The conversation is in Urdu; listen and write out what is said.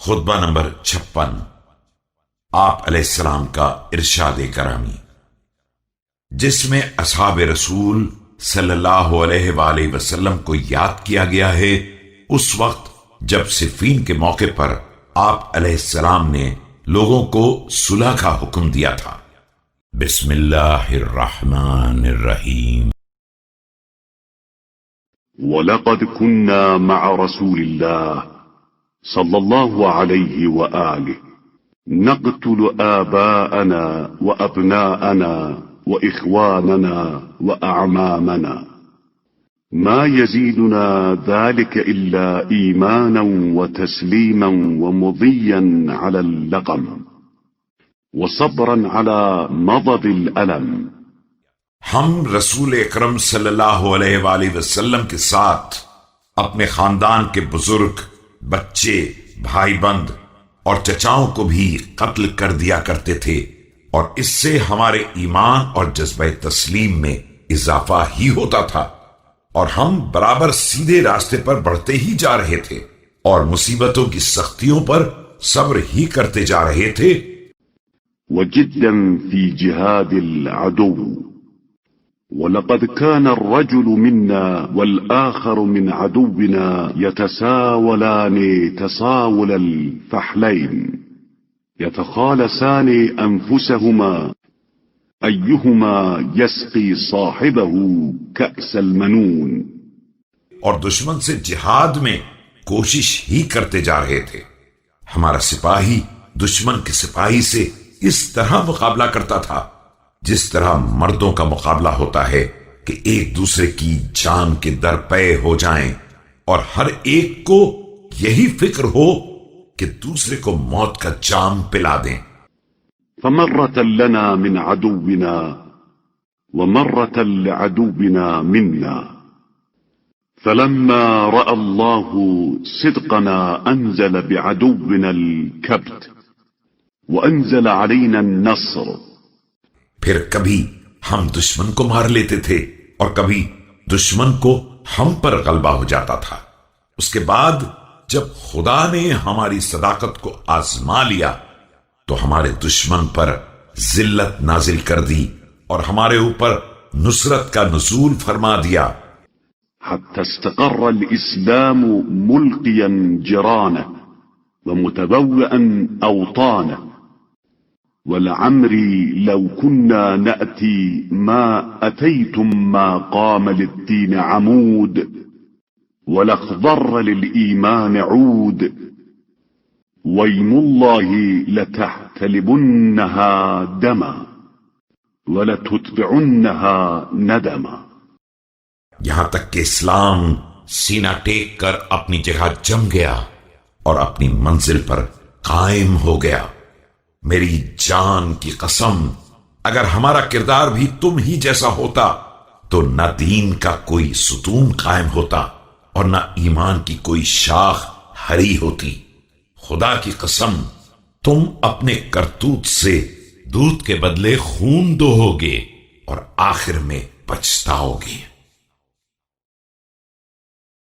خطبہ نمبر 56 آپ علیہ السلام کا ارشاد کرامی، جس میں اصحاب رسول صلی اللہ علیہ وآلہ وسلم کو یاد کیا گیا ہے اس وقت جب صفین کے موقع پر آپ علیہ السلام نے لوگوں کو صلح کا حکم دیا تھا۔ بسم اللہ الرحمن الرحیم۔ وَلَقَدْ كُنَّا مَعَ رَسُولِ اللَّهِ صلى الله عليه وآله نقتل آباءنا وأبناءنا وإخواننا وأعمامنا ما يزيدنا ذلك إلا إيمانا وتسليما ومضيا على اللقم وصبرا على مضض الألم۔ ہم رسول اکرم صلی اللہ علیہ وآلہ وسلم کے ساتھ اپنے خاندان کے بزرگ، بچے، بھائی بند اور چچاؤں کو بھی قتل کر دیا کرتے تھے، اور اس سے ہمارے ایمان اور جذبہ تسلیم میں اضافہ ہی ہوتا تھا، اور ہم برابر سیدھے راستے پر بڑھتے ہی جا رہے تھے اور مصیبتوں کی سختیوں پر صبر ہی کرتے جا رہے تھے۔ وجدا في جهاد العدو، وَلَقَدْ كَانَ الرَّجُلُ مِنَّا وَالْآخَرُ مِنْ عَدُوِّنَا يَتَسَاوَلَانِ تَسَاوُلَ الْفَحْلَيْنِ يَتَخَالَسَانِ أَنفُسَهُمَا أَيُّهُمَا يَسْقِي صَاحِبَهُ كَأْسَ الْمَنُونِ۔ اور دشمن سے جہاد میں کوشش ہی کرتے جا رہے تھے۔ ہمارا سپاہی دشمن کے سپاہی سے اس طرح مقابلہ کرتا تھا جس طرح مردوں کا مقابلہ ہوتا ہے کہ ایک دوسرے کی جان کے در پے ہو جائیں، اور ہر ایک کو یہی فکر ہو کہ دوسرے کو موت کا جام پلا دیں۔ فمرة لنا من عدونا ومرة لعدونا منا، فلما رأى الله صدقنا أنزل بعدونا الكبت وأنزل علينا النصر۔ پھر کبھی ہم دشمن کو مار لیتے تھے اور کبھی دشمن کو ہم پر غلبہ ہو جاتا تھا۔ اس کے بعد جب خدا نے ہماری صداقت کو آزما لیا تو ہمارے دشمن پر ذلت نازل کر دی اور ہمارے اوپر نصرت کا نزول فرما دیا۔ حتى استقر الإسلام ملقيا جرانه ومتبوئا أوطانه، ولعمري لو كنا نأتي ما أتيتم ما قام للدين عمود ولخضر للإيمان عود، ويم الله لتحتلبنها دما ولتتبعنها ندما۔ یہاں تک کہ اسلام سینہ ٹیک کر اپنی جگہ جم گیا اور اپنی منزل پر قائم ہو گیا۔ میری جان کی قسم، اگر ہمارا کردار بھی تم ہی جیسا ہوتا تو نہ دین کا کوئی ستون قائم ہوتا اور نہ ایمان کی کوئی شاخ ہری ہوتی۔ خدا کی قسم، تم اپنے کرتوت سے دودھ کے بدلے خون دوہو گے اور آخر میں پچھتاؤ گے۔